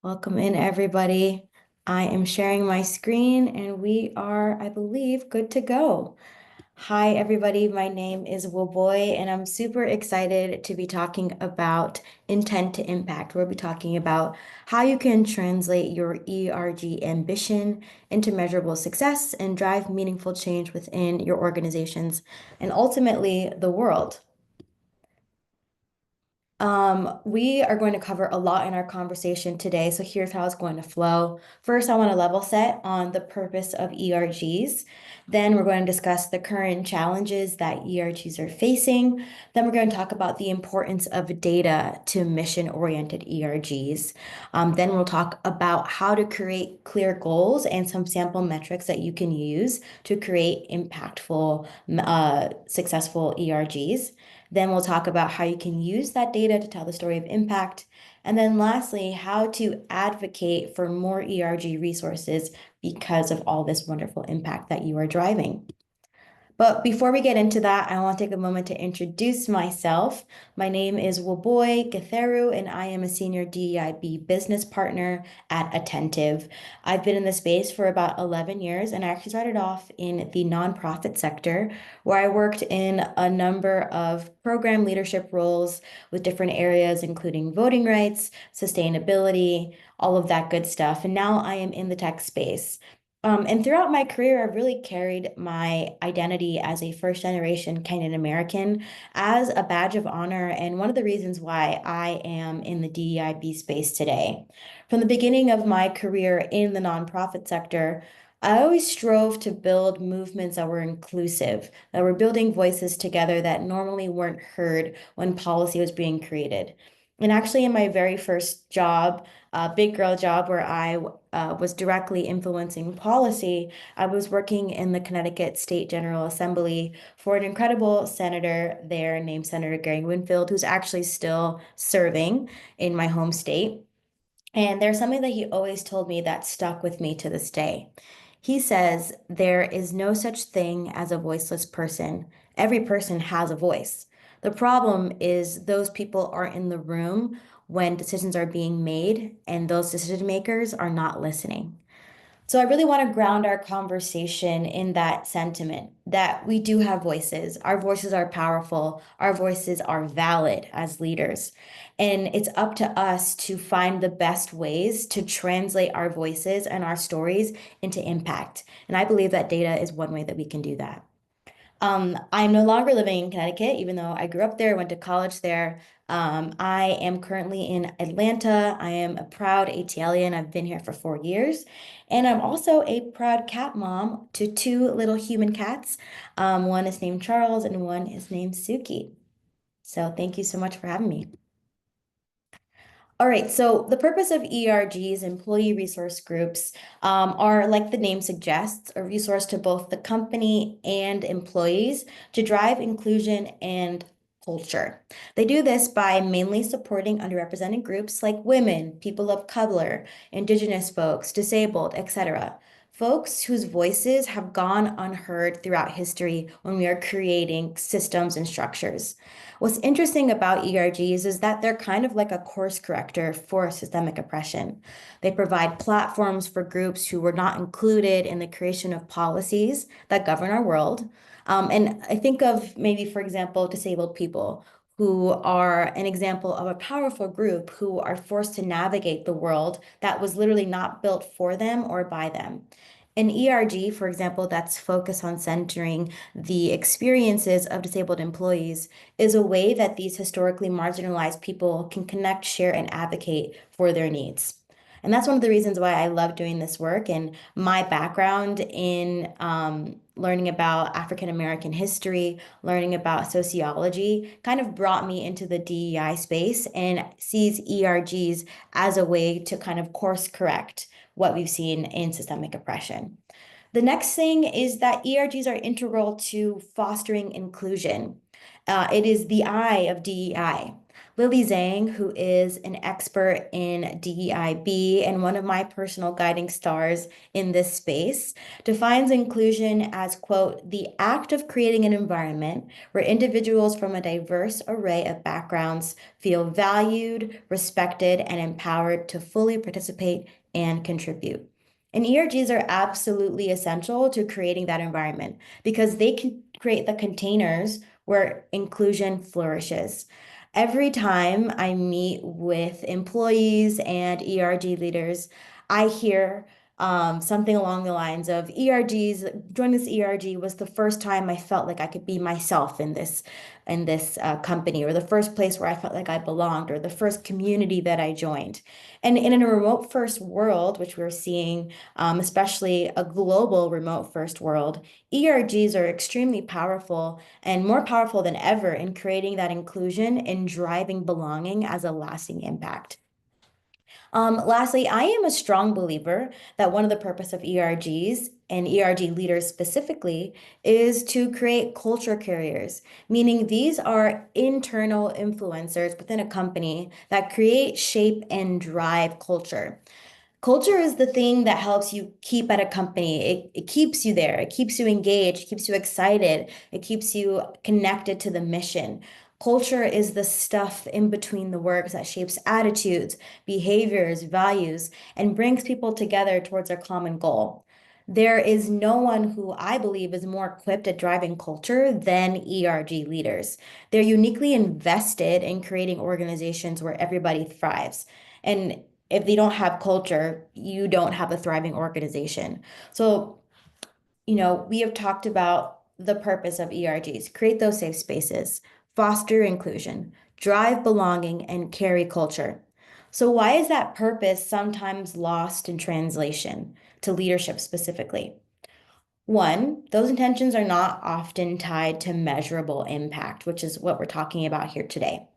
Welcome in, everybody. I am sharing my screen and we are, I believe, good to go. Hi, everybody. My name is Boy, and I'm super excited to be talking about intent to impact. We'll be talking about how you can translate your ERG ambition into measurable success and drive meaningful change within your organizations and ultimately the world. We are going to cover a lot in our conversation today, so here's how it's going to flow. First, I want to level set on the purpose of ERGs. Then we're going to discuss the current challenges that ERGs are facing. Then we're going to talk about the importance of data to mission-oriented ERGs. Then we'll talk about how to create clear goals and some sample metrics that you can use to create impactful, successful ERGs. Then we'll talk about how you can use that data to tell the story of impact. And then lastly, how to advocate for more ERG resources because of all this wonderful impact that you are driving. But before we get into that, I want to take a moment to introduce myself. My name is Waboy Getheru, and I am a senior DEIB business partner at Attentive. I've been in the space for about 11 years, and I actually started off in the nonprofit sector, where I worked in a number of program leadership roles with different areas, including voting rights, sustainability, all of that good stuff. And now I am in the tech space. And throughout my career, I've really carried my identity as a first generation Kenyan American as a badge of honor, and one of the reasons why I am in the DEIB space today. From the beginning of my career in the nonprofit sector, I always strove to build movements that were inclusive, that were building voices together that normally weren't heard when policy was being created. And actually, in my very first job, big girl job where I was directly influencing policy, I was working in the Connecticut State General Assembly for an incredible senator there named Senator Gary Winfield, who's actually still serving in my home state. And there's something that he always told me that stuck with me to this day. He says, there is no such thing as a voiceless person. Every person has a voice. The problem is those people are in the room when decisions are being made, and those decision makers are not listening. So I really want to ground our conversation in that sentiment that we do have voices. Our voices are powerful. Our voices are valid as leaders. And it's up to us to find the best ways to translate our voices and our stories into impact. And I believe that data is one way that we can do that. I'm no longer living in Connecticut, even though I grew up there, went to college there. I am currently in Atlanta. I am a proud ATLian. I've been here for 4 years. And I'm also a proud cat mom to two little human cats. One is named Charles and one is named Suki. So thank you so much for having me. All right, so the purpose of ERGs, employee resource groups, are, like the name suggests, a resource to both the company and employees to drive inclusion and culture. They do this by mainly supporting underrepresented groups like women, people of color, indigenous folks, disabled, etc. Folks whose voices have gone unheard throughout history when we are creating systems and structures. What's interesting about ERGs is that they're kind of like a course corrector for systemic oppression. They provide platforms for groups who were not included in the creation of policies that govern our world. And I think of maybe, for example, disabled people who are an example of a powerful group who are forced to navigate the world that was literally not built for them or by them. An ERG, for example, that's focused on centering the experiences of disabled employees is a way that these historically marginalized people can connect, share, and advocate for their needs. And that's one of the reasons why I love doing this work. And my background in learning about African American history, learning about sociology, kind of brought me into the DEI space and sees ERGs as a way to kind of course correct what we've seen in systemic oppression. The next thing is that ERGs are integral to fostering inclusion. It is the I of DEI. Lily Zhang, who is an expert in DEIB and one of my personal guiding stars in this space, defines inclusion as, quote, the act of creating an environment where individuals from a diverse array of backgrounds feel valued, respected, and empowered to fully participate and contribute. And ERGs are absolutely essential to creating that environment because they can create the containers where inclusion flourishes. Every time I meet with employees and ERG leaders, I hear something along the lines of ERGs. Joining this ERG was the first time I felt like I could be myself in this company, or the first place where I felt like I belonged, or the first community that I joined. And in a remote first world, which we're seeing, especially a global remote first world, ERGs are extremely powerful and more powerful than ever in creating that inclusion and driving belonging as a lasting impact. Lastly, I am a strong believer that one of the purpose of ERGs and ERG leaders specifically is to create culture carriers, meaning these are internal influencers within a company that create, shape, and drive culture. Culture is the thing that helps you keep at a company. It keeps you there. It keeps you engaged, keeps you excited. It keeps you connected to the mission. Culture is the stuff in between the works that shapes attitudes, behaviors, values, and brings people together towards a common goal. There is no one who I believe is more equipped at driving culture than ERG leaders. They're uniquely invested in creating organizations where everybody thrives. And if they don't have culture, you don't have a thriving organization. So, we have talked about the purpose of ERGs: create those safe spaces, foster inclusion, drive belonging, and carry culture. So, why is that purpose sometimes lost in translation to leadership specifically? One, those intentions are not often tied to measurable impact, which is what we're talking about here today.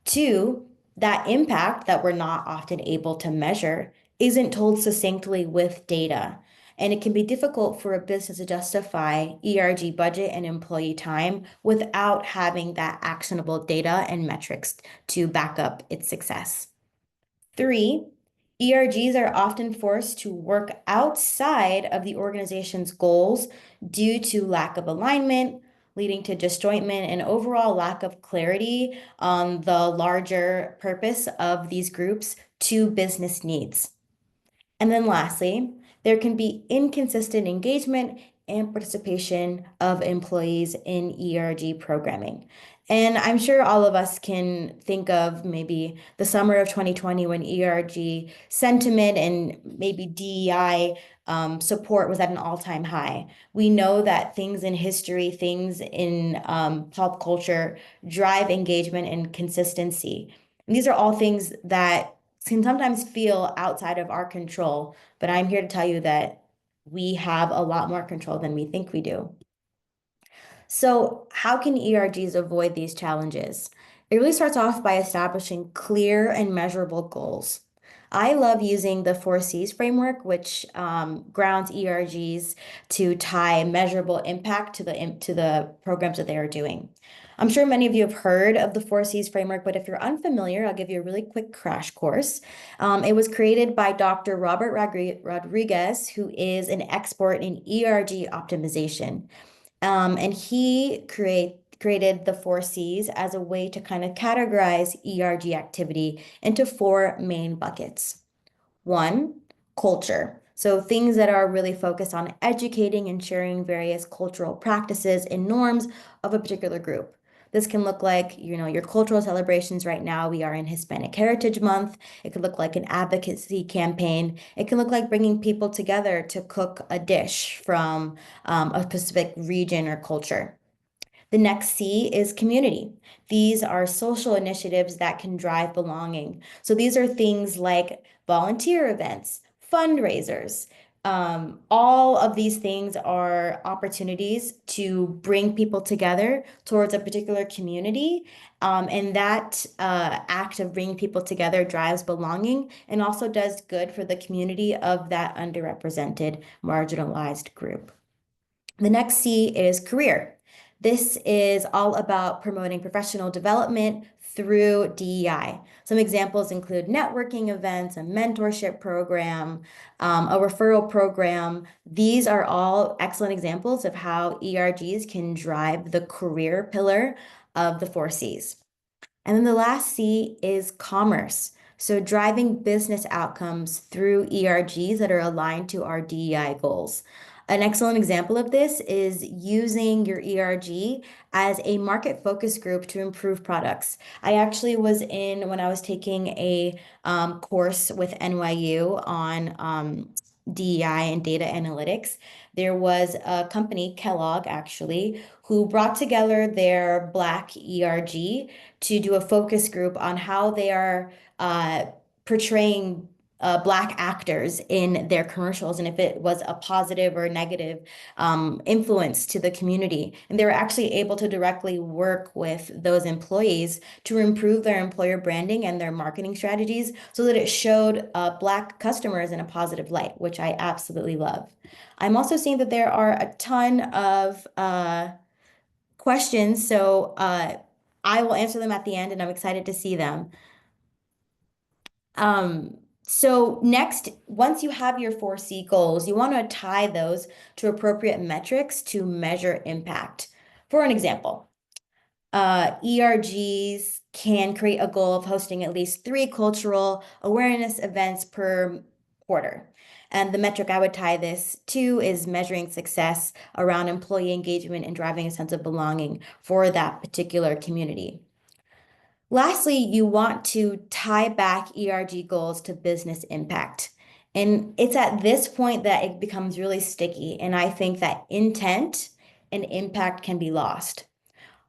Two, that impact that we're not often able to measure isn't told succinctly with data. And it can be difficult for a business to justify ERG budget and employee time without having that actionable data and metrics to back up its success. Three, ERGs are often forced to work outside of the organization's goals due to lack of alignment, leading to disjointment and overall lack of clarity on the larger purpose of these groups to business needs. And then lastly, there can be inconsistent engagement and participation of employees in ERG programming. And I'm sure all of us can think of maybe the summer of 2020 when ERG sentiment and maybe DEI support was at an all-time high. We know that things in history, things in pop culture drive engagement and consistency. And these are all things that can sometimes feel outside of our control, but I'm here to tell you that we have a lot more control than we think we do. So, how can ERGs avoid these challenges? It really starts off by establishing clear and measurable goals. I love using the 4Cs framework, which grounds ERGs to tie measurable impact to the programs that they are doing. I'm sure many of you have heard of the 4Cs framework, but if you're unfamiliar, I'll give you a really quick crash course. It was created by Dr. Robert Rodriguez, who is an expert in ERG optimization. And he created the 4Cs as a way to kind of categorize ERG activity into four main buckets. One, culture. So things that are really focused on educating and sharing various cultural practices and norms of a particular group. This can look like, your cultural celebrations. Right now, we are in Hispanic Heritage Month. It could look like an advocacy campaign. It can look like bringing people together to cook a dish from a specific region or culture. The next C is community. These are social initiatives that can drive belonging. So these are things like volunteer events, fundraisers. All of these things are opportunities to bring people together towards a particular community. And that act of bringing people together drives belonging and also does good for the community of that underrepresented, marginalized group. The next C is career. This is all about promoting professional development through DEI. Some examples include networking events, a mentorship program, a referral program. These are all excellent examples of how ERGs can drive the career pillar of the 4Cs. And then the last C is commerce. So driving business outcomes through ERGs that are aligned to our DEI goals. An excellent example of this is using your ERG as a market focus group to improve products. I actually was in, when I was taking a course with NYU on DEI and data analytics, there was a company, Kellogg actually, who brought together their Black ERG to do a focus group on how they are portraying Black actors in their commercials and if it was a positive or negative influence to the community. And they were actually able to directly work with those employees to improve their employer branding and their marketing strategies so that it showed Black customers in a positive light, which I absolutely love. I'm also seeing that there are a ton of questions, so I will answer them at the end, and I'm excited to see them. So next, once you have your 4C goals, you want to tie those to appropriate metrics to measure impact. For an example, ERGs can create a goal of hosting at least 3 cultural awareness events per quarter. And the metric I would tie this to is measuring success around employee engagement and driving a sense of belonging for that particular community. Lastly, you want to tie back ERG goals to business impact. And it's at this point that it becomes really sticky. And I think that intent and impact can be lost.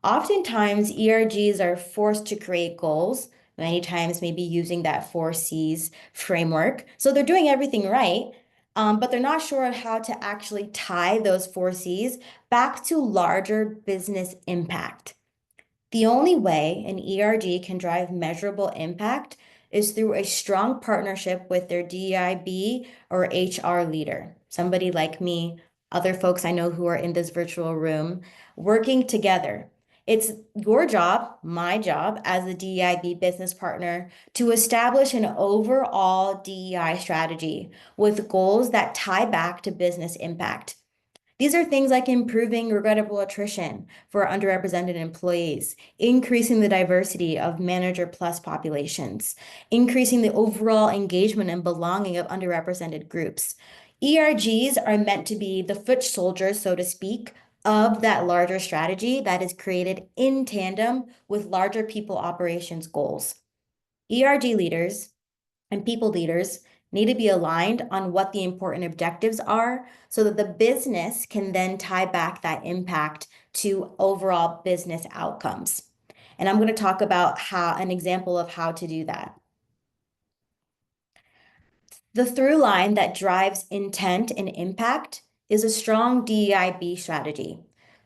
Oftentimes, ERGs are forced to create goals, many times maybe using that 4Cs framework. So they're doing everything right, but they're not sure how to actually tie those 4Cs back to larger business impact. The only way an ERG can drive measurable impact is through a strong partnership with their DIB or HR leader, somebody like me, other folks I know who are in this virtual room, working together. It's your job, my job as a DEIB business partner to establish an overall DEI strategy with goals that tie back to business impact. These are things like improving regrettable attrition for underrepresented employees, increasing the diversity of manager plus populations, increasing the overall engagement and belonging of underrepresented groups. ERGs are meant to be the foot soldiers, so to speak, of that larger strategy that is created in tandem with larger people operations goals. ERG leaders and people leaders need to be aligned on what the important objectives are so that the business can then tie back that impact to overall business outcomes. And I'm going to talk about an example of how to do that. The through line that drives intent and impact is a strong DEIB strategy.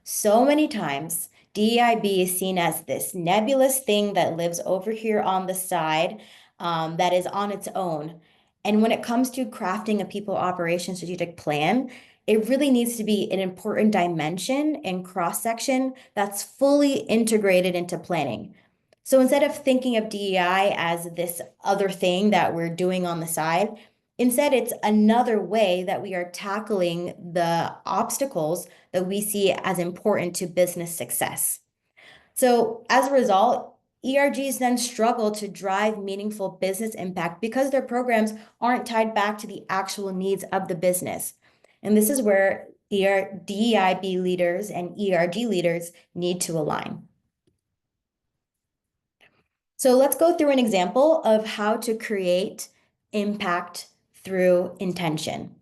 So many times, DEIB is seen as this nebulous thing that lives over here on the side that is on its own. And when it comes to crafting a people operations strategic plan, it really needs to be an important dimension and cross-section that's fully integrated into planning. So instead of thinking of DEI as this other thing that we're doing on the side, instead it's another way that we are tackling the obstacles that we see as important to business success. So as a result, ERGs then struggle to drive meaningful business impact because their programs aren't tied back to the actual needs of the business. And this is where DEIB leaders and ERG leaders need to align. So let's go through an example of how to create impact through intention.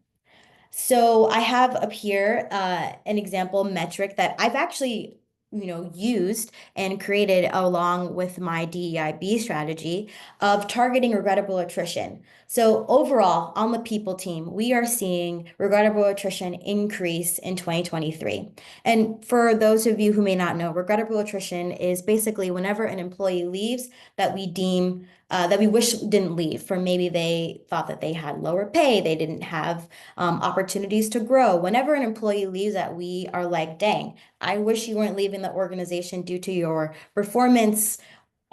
So I have up here an example metric that I've actually used and created along with my DEIB strategy of targeting regrettable attrition. So overall, on the people team, we are seeing regrettable attrition increase in 2023. And for those of you who may not know, regrettable attrition is basically whenever an employee leaves that we deem that we wish didn't leave, for maybe they thought that they had lower pay, they didn't have opportunities to grow. Whenever an employee leaves that we are like, dang, I wish you weren't leaving the organization due to your performance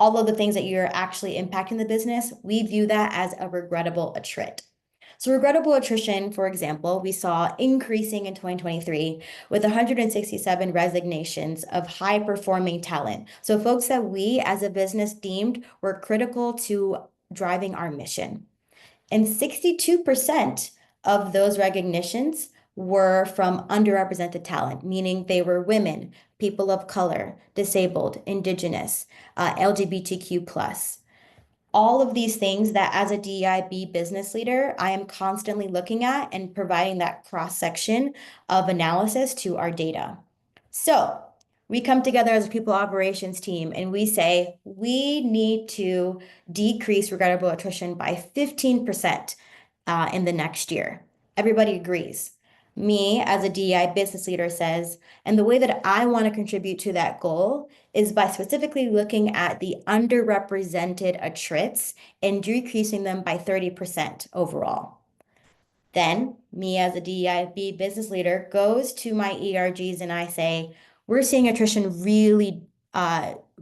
all of the things that you're actually impacting the business, we view that as a regrettable attrit. So regrettable attrition, for example, we saw increasing in 2023 with 167 resignations of high-performing talent. So folks that we as a business deemed were critical to driving our mission. And 62% of those recognitions were from underrepresented talent, meaning they were women, people of color, disabled, indigenous, LGBTQ plus. All of these things that as a DEIB business leader, I am constantly looking at and providing that cross section of analysis to our data. So we come together as a people operations team and we say we need to decrease regrettable attrition by 15% in the next year. Everybody agrees. Me as a DEI business leader says, and the way that I want to contribute to that goal is by specifically looking at the underrepresented attrits and decreasing them by 30% overall. Then me as a DEIB business leader goes to my ERGs and I say, we're seeing attrition really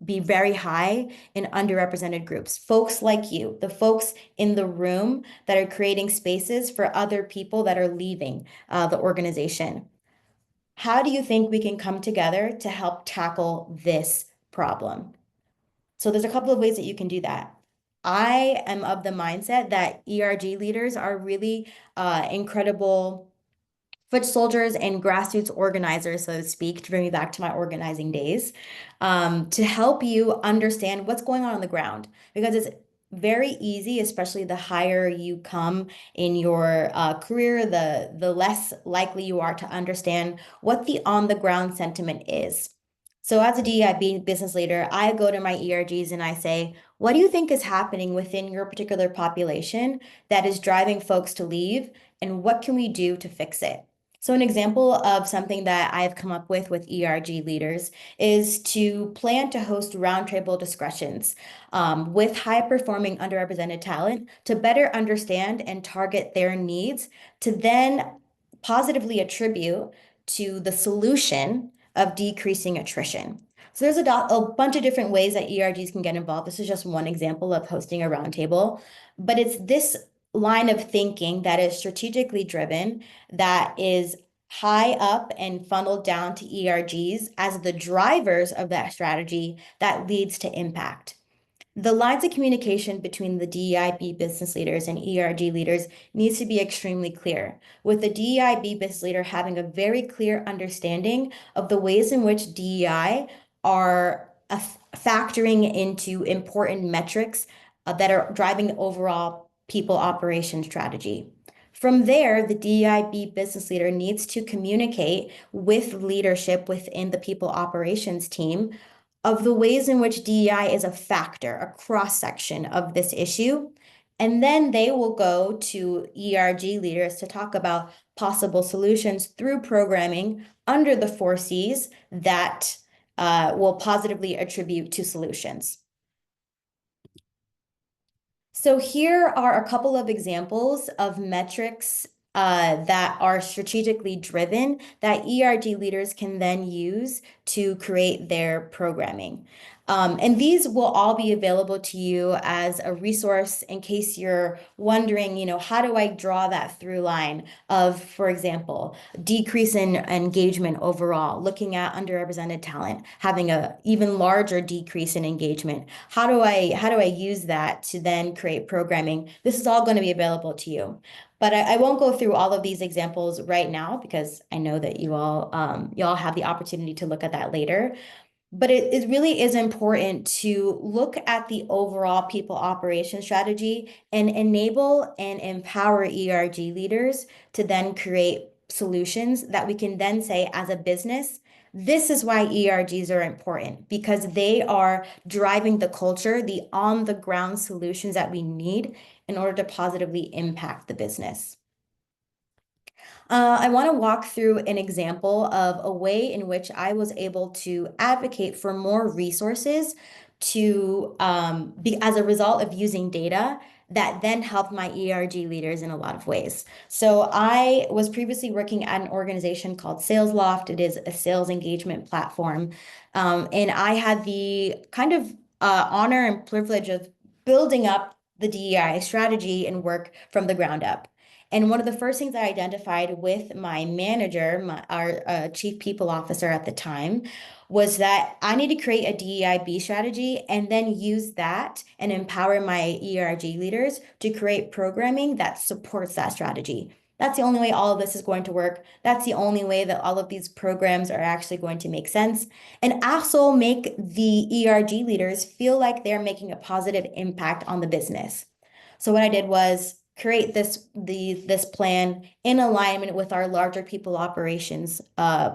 be very high in underrepresented groups. Folks like you, the folks in the room that are creating spaces for other people that are leaving the organization. How do you think we can come together to help tackle this problem? So there's a couple of ways that you can do that. I am of the mindset that ERG leaders are really incredible foot soldiers and grassroots organizers, so to speak, to bring me back to my organizing days, to help you understand what's going on the ground. Because it's very easy, especially the higher you come in your career, the less likely you are to understand what the on-the-ground sentiment is. So as a DEIB business leader, I go to my ERGs and I say, what do you think is happening within your particular population that is driving folks to leave, and what can we do to fix it? So an example of something that I've come up with ERG leaders is to plan to host roundtable discussions with high-performing underrepresented talent to better understand and target their needs to then positively attribute to the solution of decreasing attrition. So there's a bunch of different ways that ERGs can get involved. This is just one example of hosting a roundtable, but it's this line of thinking that is strategically driven, that is high up and funneled down to ERGs as the drivers of that strategy that leads to impact. The lines of communication between the DEIB business leaders and ERG leaders needs to be extremely clear, with the DEIB business leader having a very clear understanding of the ways in which DEI are factoring into important metrics that are driving overall people operation strategy. From there, the DEIB business leader needs to communicate with leadership within the people operations team of the ways in which DEI is a factor, a cross-section of this issue. And then they will go to ERG leaders to talk about possible solutions through programming under the 4Cs that will positively attribute to solutions. So here are a couple of examples of metrics that are strategically driven that ERG leaders can then use to create their programming. And these will all be available to you as a resource in case you're wondering, how do I draw that through line of, for example, decrease in engagement overall, looking at underrepresented talent, having a even larger decrease in engagement. How do I use that to then create programming? This is all going to be available to you. But I won't go through all of these examples right now because I know that you all have the opportunity to look at that later. But it really is important to look at the overall people operation strategy and enable and empower ERG leaders to then create solutions that we can then say as a business, this is why ERGs are important, because they are driving the culture, the on-the-ground solutions that we need in order to positively impact the business. I want to walk through an example of a way in which I was able to advocate for more resources to be as a result of using data that then helped my ERG leaders in a lot of ways. So I was previously working at an organization called Sales Loft. It is a sales engagement platform. And I had the kind of honor and privilege of building up the DEI strategy and work from the ground up. And one of the first things I identified with my manager, our chief people officer at the time, was that I need to create a DEIB strategy and then use that and empower my ERG leaders to create programming that supports that strategy. That's the only way all of this is going to work. That's the only way that all of these programs are actually going to make sense and also make the ERG leaders feel like they're making a positive impact on the business. So what I did was create this plan in alignment with our larger people operations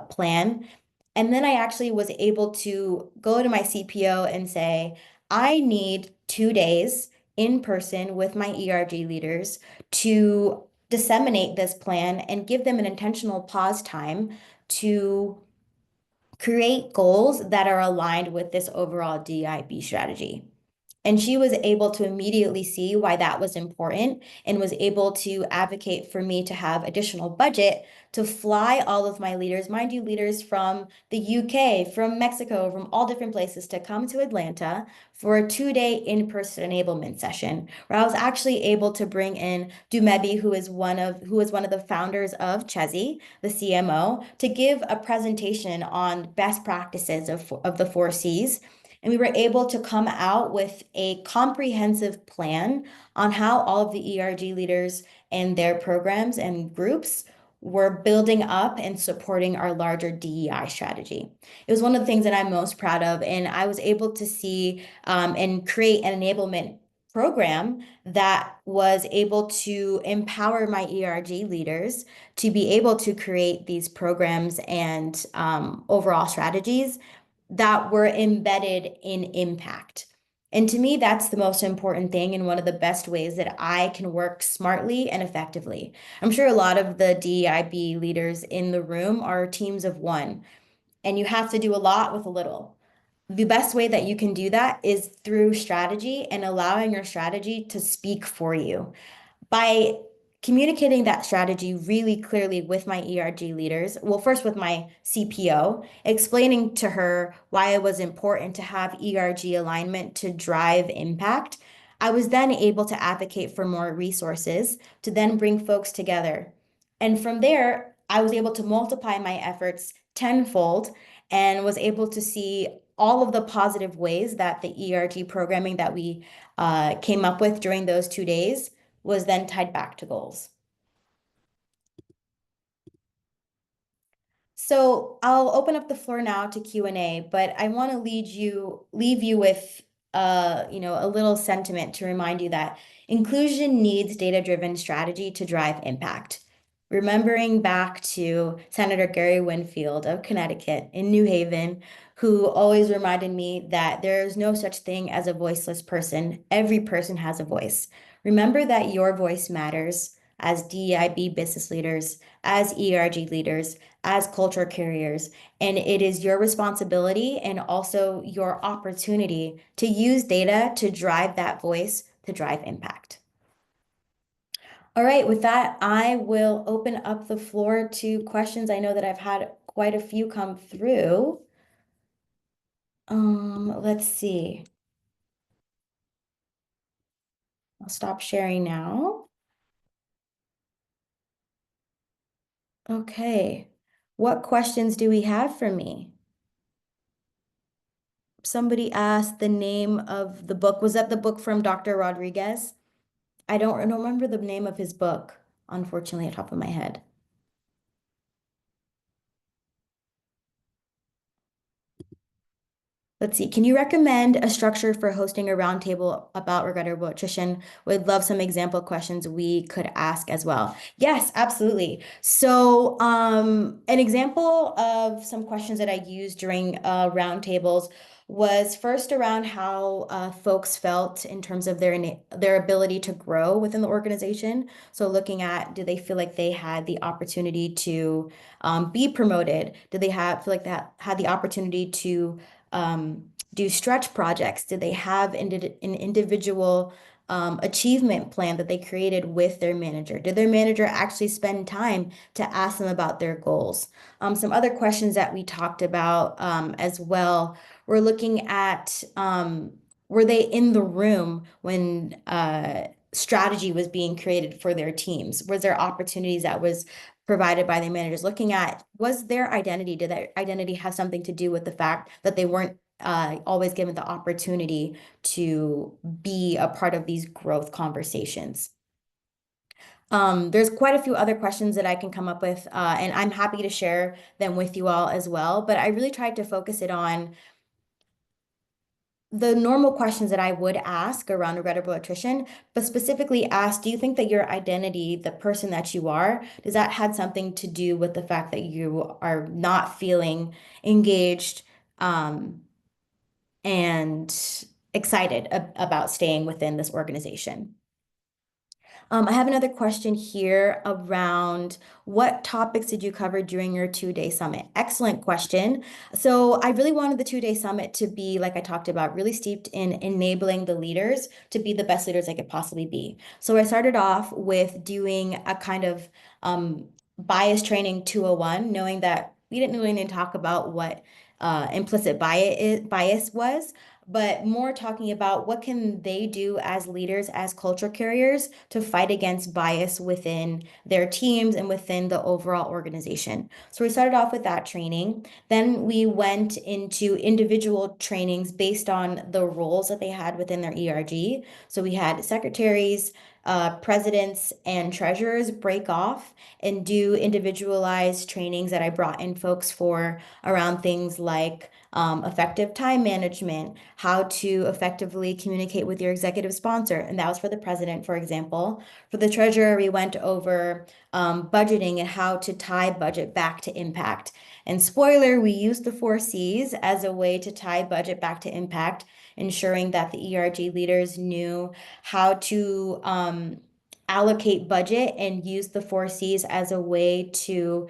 plan. And then I actually was able to go to my CPO and say, I need 2 days in person with my ERG leaders to disseminate this plan and give them an intentional pause time to create goals that are aligned with this overall DIB strategy. And she was able to immediately see why that was important and was able to advocate for me to have additional budget to fly all of my leaders, mind you, leaders from the UK, from Mexico, from all different places to come to Atlanta for a 2-day in-person enablement session where I was actually able to bring in Dumebi, who is one of the founders of Chezi, the CMO, to give a presentation on best practices of the 4 Cs, and we were able to come out with a comprehensive plan on how all of the ERG leaders and their programs and groups were building up and supporting our larger DEI strategy. It was one of the things that I'm most proud of, and I was able to see and create an enablement program that was able to empower my ERG leaders to be able to create these programs and overall strategies that were embedded in impact. And to me, that's the most important thing and one of the best ways that I can work smartly and effectively. I'm sure a lot of the DEIB leaders in the room are teams of one, and you have to do a lot with a little. The best way that you can do that is through strategy and allowing your strategy to speak for you by communicating that strategy really clearly with my ERG leaders, well, first with my CPO, explaining to her why it was important to have ERG alignment to drive impact, I was then able to advocate for more resources to then bring folks together. And from there, I was able to multiply my efforts tenfold and was able to see all of the positive ways that the ERG programming that we came up with during those 2 days was then tied back to goals. So I'll open up the floor now to Q&A, but I want to leave you with a little sentiment to remind you that inclusion needs data-driven strategy to drive impact. Remembering back to Senator Gary Winfield of Connecticut in New Haven, who always reminded me that there is no such thing as a voiceless person. Every person has a voice. Remember that your voice matters as DEIB business leaders, as ERG leaders, as culture carriers, and it is your responsibility and also your opportunity to use data to drive that voice to drive impact. All right, with that, I will open up the floor to questions. I know that I've had quite a few come through. Let's see. I'll stop sharing now. Okay. What questions do we have for me? Somebody asked the name of the book. Was that the book from Dr. Rodriguez? I don't remember the name of his book, unfortunately, at the top of my head. Let's see. Can you recommend a structure for hosting a roundtable about regrettable attrition? Would love some example questions we could ask as well. Yes, absolutely. So, an example of some questions that I used during roundtables was first around how folks felt in terms of their ability to grow within the organization. So, looking at, do they feel like they had the opportunity to be promoted? Did they feel like they had the opportunity to do stretch projects? Did they have an individual achievement plan that they created with their manager? Did their manager actually spend time to ask them about their goals? Some other questions that we talked about as well. We're looking at were they in the room when strategy was being created for their teams? Was there opportunities that was provided by the managers? Looking at, was their identity, did that identity have something to do with the fact that they weren't always given the opportunity to be a part of these growth conversations? There's quite a few other questions that I can come up with, and I'm happy to share them with you all as well. But I really tried to focus it on the normal questions that I would ask around regrettable attrition, but specifically ask, do you think that your identity, the person that you are, does that had something to do with the fact that you are not feeling engaged, and excited about staying within this organization? I have another question here around what topics did you cover during your 2-day summit? Excellent question. So I really wanted the 2-day summit to be, like I talked about, really steeped in enabling the leaders to be the best leaders they could possibly be. So I started off with doing a kind of bias training 201, knowing that we didn't really need to talk about what implicit bias was, but more talking about what can they do as leaders, as culture carriers, to fight against bias within their teams and within the overall organization. So we started off with that training. Then we went into individual trainings based on the roles that they had within their ERG. So we had secretaries, presidents, and treasurers break off and do individualized trainings that I brought in folks for around things like effective time management, how to effectively communicate with your executive sponsor. And that was for the president, for example. For the treasurer, we went over budgeting and how to tie budget back to impact. And spoiler, we used the 4 Cs as a way to tie budget back to impact, ensuring that the ERG leaders knew how to allocate budget and use the 4 Cs as a way to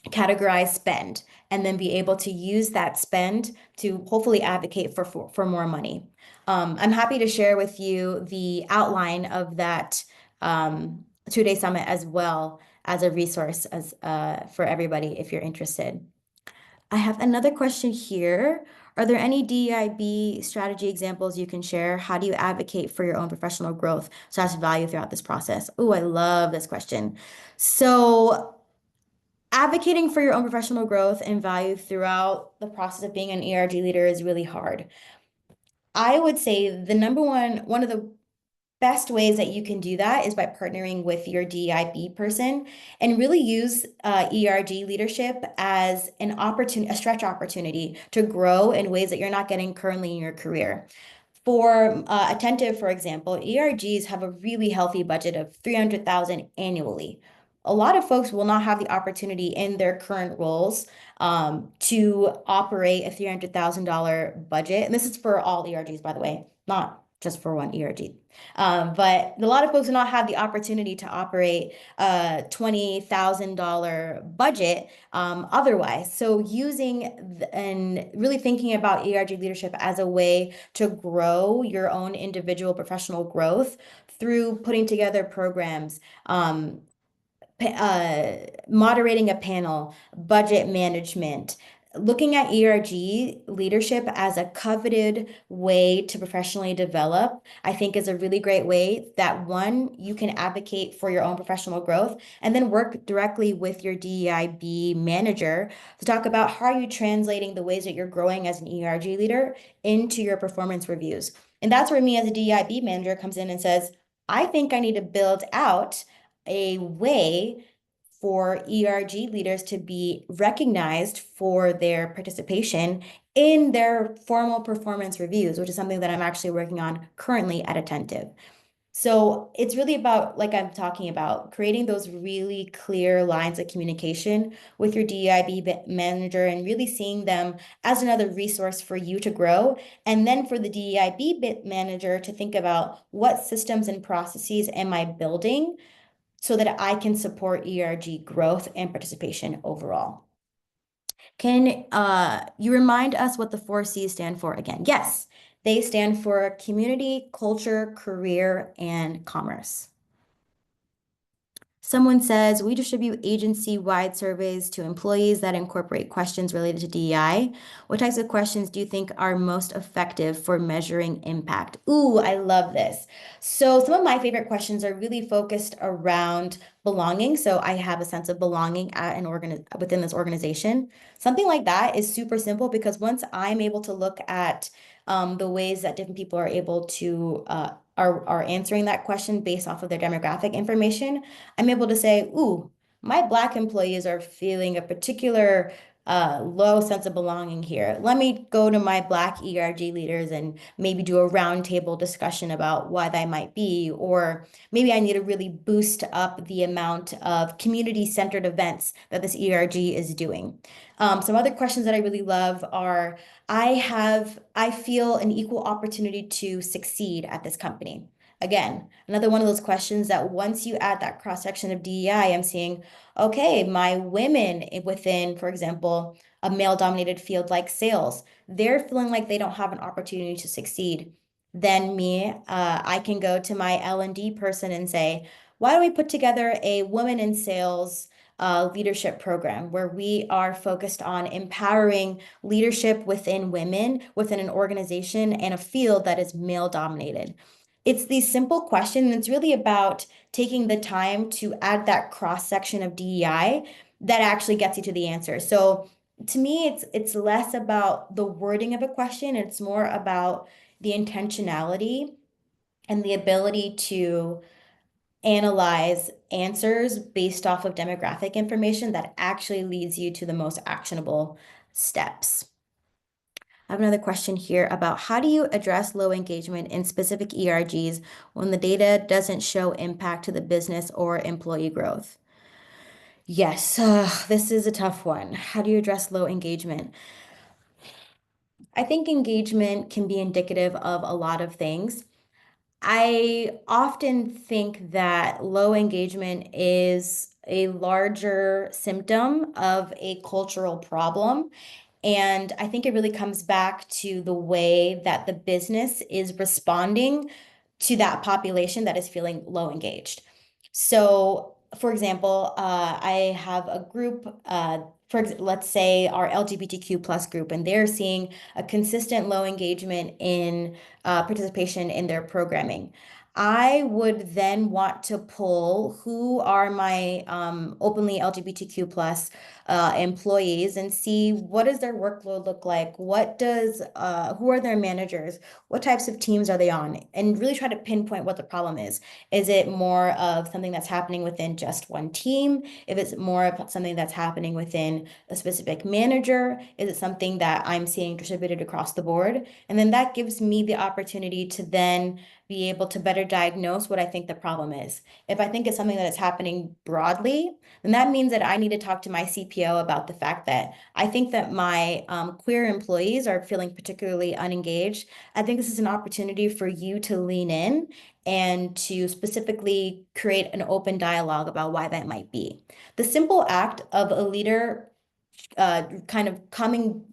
categorize spend and then be able to use that spend to hopefully advocate for more money. I'm happy to share with you the outline of that 2-day summit as well as a resource as for everybody if you're interested. I have another question here. Are there any DEIB strategy examples you can share? How do you advocate for your own professional growth so as value throughout this process? Oh, I love this question. So advocating for your own professional growth and value throughout the process of being an ERG leader is really hard. I would say the one of the best ways that you can do that is by partnering with your DIB person and really use ERG leadership as a stretch opportunity to grow in ways that you're not getting currently in your career. For Attentive, for example, ERGs have a really healthy budget of 300,000 annually. A lot of folks will not have the opportunity in their current roles to operate a $300,000 budget. And this is for all ERGs, by the way, not just for one ERG. But a lot of folks will not have the opportunity to operate a $20,000 budget otherwise. So and really thinking about ERG leadership as a way to grow your own individual professional growth through putting together programs, moderating a panel, budget management, looking at ERG leadership as a coveted way to professionally develop, I think is a really great way that one, you can advocate for your own professional growth and then work directly with your DEIB manager to talk about how are you translating the ways that you're growing as an ERG leader into your performance reviews. And that's where me as a DEIB manager comes in and says, I think I need to build out a way for ERG leaders to be recognized for their participation in their formal performance reviews, which is something that I'm actually working on currently at Attentive. So it's really about, like I'm talking about, creating those really clear lines of communication with your DEIB manager and really seeing them as another resource for you to grow. And then for the DEIB manager to think about what systems and processes am I building so that I can support ERG growth and participation overall. Can you remind us what the 4 Cs stand for again? Yes, they stand for community, culture, career, and commerce. Someone says, we distribute agency-wide surveys to employees that incorporate questions related to DEI. What types of questions do you think are most effective for measuring impact? Ooh, I love this. So some of my favorite questions are really focused around belonging. So I have a sense of belonging at within this organization. Something like that is super simple because once I'm able to look at the ways that different people are able to are answering that question based off of their demographic information, I'm able to say, ooh, my Black employees are feeling a particular low sense of belonging here. Let me go to my Black ERG leaders and maybe do a roundtable discussion about why that might be. Or maybe I need to really boost up the amount of community-centered events that this ERG is doing. Some other questions that I really love are, I feel an equal opportunity to succeed at this company. Again, another one of those questions that once you add that cross section of DEI, I'm seeing, okay, my women within, for example, a male dominated field like sales, they're feeling like they don't have an opportunity to succeed. Then me, I can go to my L&D person and say, why don't we put together a women in sales leadership program where we are focused on empowering leadership within women, within an organization and a field that is male dominated. It's these simple questions. It's really about taking the time to add that cross section of DEI that actually gets you to the answer. So to me, it's less about the wording of a question. It's more about the intentionality and the ability to analyze answers based off of demographic information that actually leads you to the most actionable steps. I have another question here about how do you address low engagement in specific ERGs when the data doesn't show impact to the business or employee growth? Yes, this is a tough one. How do you address low engagement? I think engagement can be indicative of a lot of things. I often think that low engagement is a larger symptom of a cultural problem. And I think it really comes back to the way that the business is responding to that population that is feeling low engaged. So, for example, I have a group, let's say our LGBTQ plus group, and they're seeing a consistent low engagement in participation in their programming. I would then want to pull who are my openly LGBTQ plus employees and see what does their workload look like? Who are their managers? What types of teams are they on? And really try to pinpoint what the problem is. Is it more of something that's happening within just one team? If it's more of something that's happening within a specific manager, is it something that I'm seeing distributed across the board? And then that gives me the opportunity to then be able to better diagnose what I think the problem is. If I think it's something that is happening broadly, then that means that I need to talk to my CPO about the fact that I think that my queer employees are feeling particularly unengaged. I think this is an opportunity for you to lean in and to specifically create an open dialogue about why that might be. The simple act of a leader kind of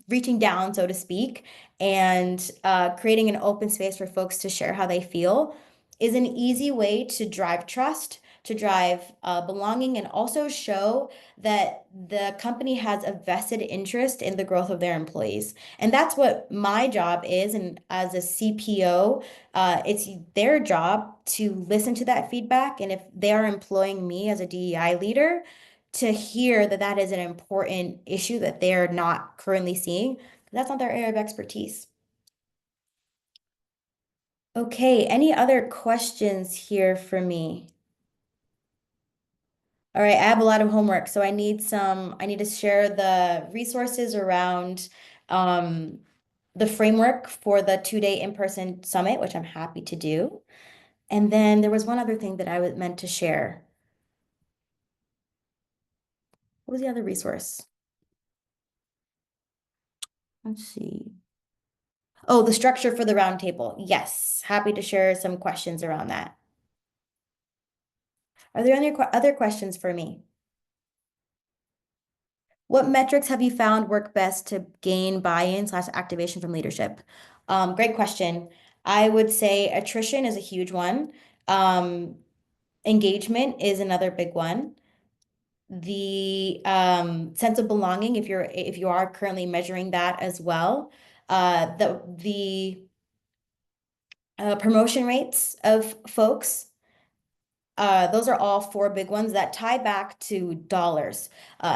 reaching down, so to speak, and creating an open space for folks to share how they feel is an easy way to drive trust, to drive belonging, and also show that the company has a vested interest in the growth of their employees. And that's what my job is. And as a CPO, it's their job to listen to that feedback. And if they are employing me as a DEI leader, to hear that that is an important issue that they're not currently seeing. That's not their area of expertise. Okay, any other questions here for me? All right, I have a lot of homework, so I need to share the resources around um, the framework for the 2-day in-person summit, which I'm happy to do. And then there was one other thing that I was meant to share. What was the other resource? Let's see. Oh, the structure for the roundtable. Yes, happy to share some questions around that. Are there any other questions for me? What metrics have you found work best to gain buy-in slash activation from leadership? Great question. I would say attrition is a huge one. Um, Engagement is another big one. The sense of belonging, if you are currently measuring that as well. The promotion rates of folks. Those are all four big ones that tie back to dollars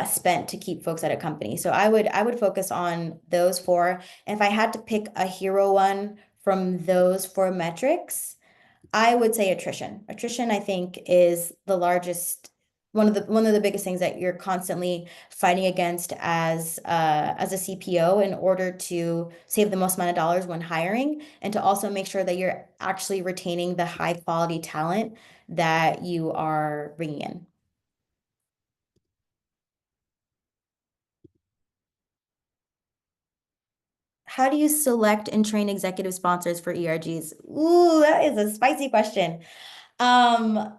spent to keep folks at a company. So I would focus on those four. And if I had to pick a hero one from those four metrics, I would say attrition. Attrition, I think, is the largest, one of the biggest things that you're constantly fighting against as a CPO in order to save the most amount of dollars when hiring, and to also make sure that you're actually retaining the high quality talent that you are bringing in. How do you select and train executive sponsors for ERGs? Ooh, that is a spicy question. Um,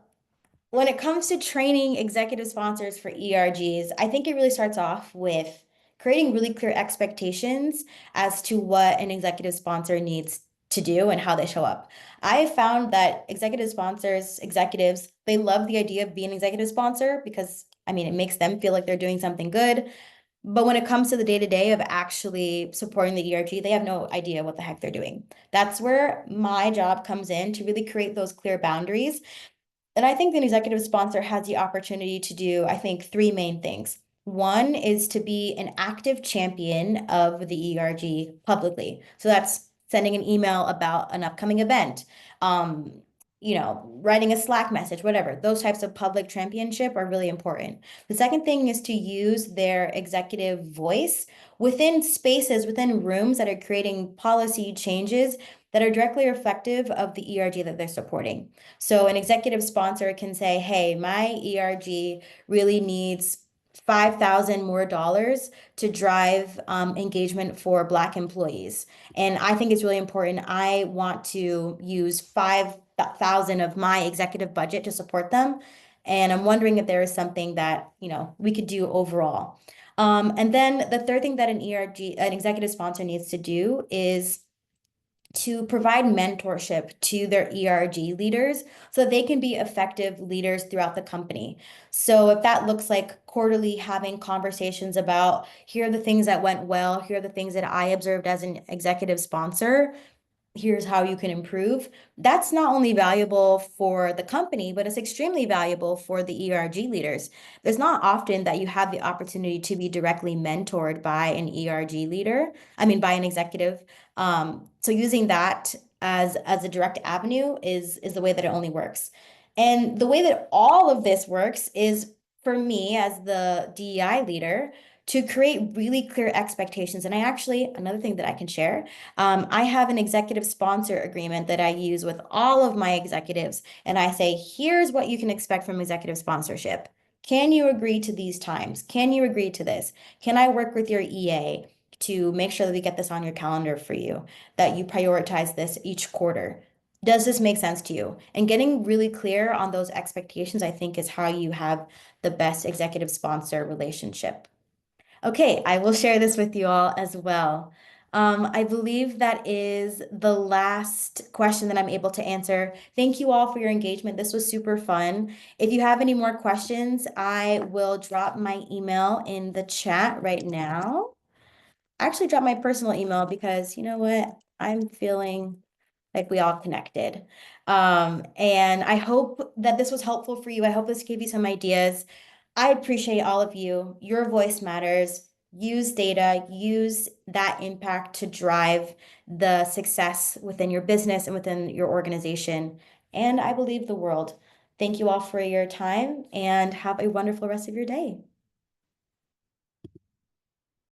When it comes to training executive sponsors for ERGs, I think it really starts off with creating really clear expectations as to what an executive sponsor needs to do and how they show up. I found that executive sponsors, executives, they love the idea of being an executive sponsor because, I mean, it makes them feel like they're doing something good. But when it comes to the day-to-day of actually supporting the ERG, they have no idea what the heck they're doing. That's where my job comes in to really create those clear boundaries, and I think an executive sponsor has the opportunity to do, I think, three main things. One is to be an active champion of the ERG publicly. So that's sending an email about an upcoming event, um, writing a Slack message, whatever. Those types of public championship are really important. The second thing is to use their executive voice within spaces, within rooms that are creating policy changes that are directly reflective of the ERG that they're supporting. So an executive sponsor can say, hey, my ERG really needs 5,000 more dollars to drive engagement for Black employees. And I think it's really important. I want to use 5,000 of my executive budget to support them. And I'm wondering if there is something that, we could do overall. And then the third thing that an executive sponsor needs to do is to provide mentorship to their ERG leaders so that they can be effective leaders throughout the company. So if that looks like quarterly having conversations about here are the things that went well, here are the things that I observed as an executive sponsor, here's how you can improve. That's not only valuable for the company, but it's extremely valuable for the ERG leaders. It's not often that you have the opportunity to be directly mentored by an ERG leader, I mean, by an executive. So using that as a direct avenue is the way that it only works. And the way that all of this works is for me as the DEI leader to create really clear expectations. And another thing that I can share, I have an executive sponsor agreement that I use with all of my executives. And I say, here's what you can expect from executive sponsorship. Can you agree to these times? Can you agree to this? Can I work with your EA to make sure that we get this on your calendar for you, that you prioritize this each quarter? Does this make sense to you? And getting really clear on those expectations, I think, is how you have the best executive sponsor relationship. Okay, I will share this with you all as well. I believe that is the last question that I'm able to answer. Thank you all for your engagement. This was super fun. If you have any more questions, I will drop my email in the chat right now. I actually dropped my personal email because you know what? I'm feeling like we all connected. And I hope that this was helpful for you. I hope this gave you some ideas. I appreciate all of you. Your voice matters. Use data, use that impact to drive the success within your business and within your organization. And I believe the world. Thank you all for your time and have a wonderful rest of your day.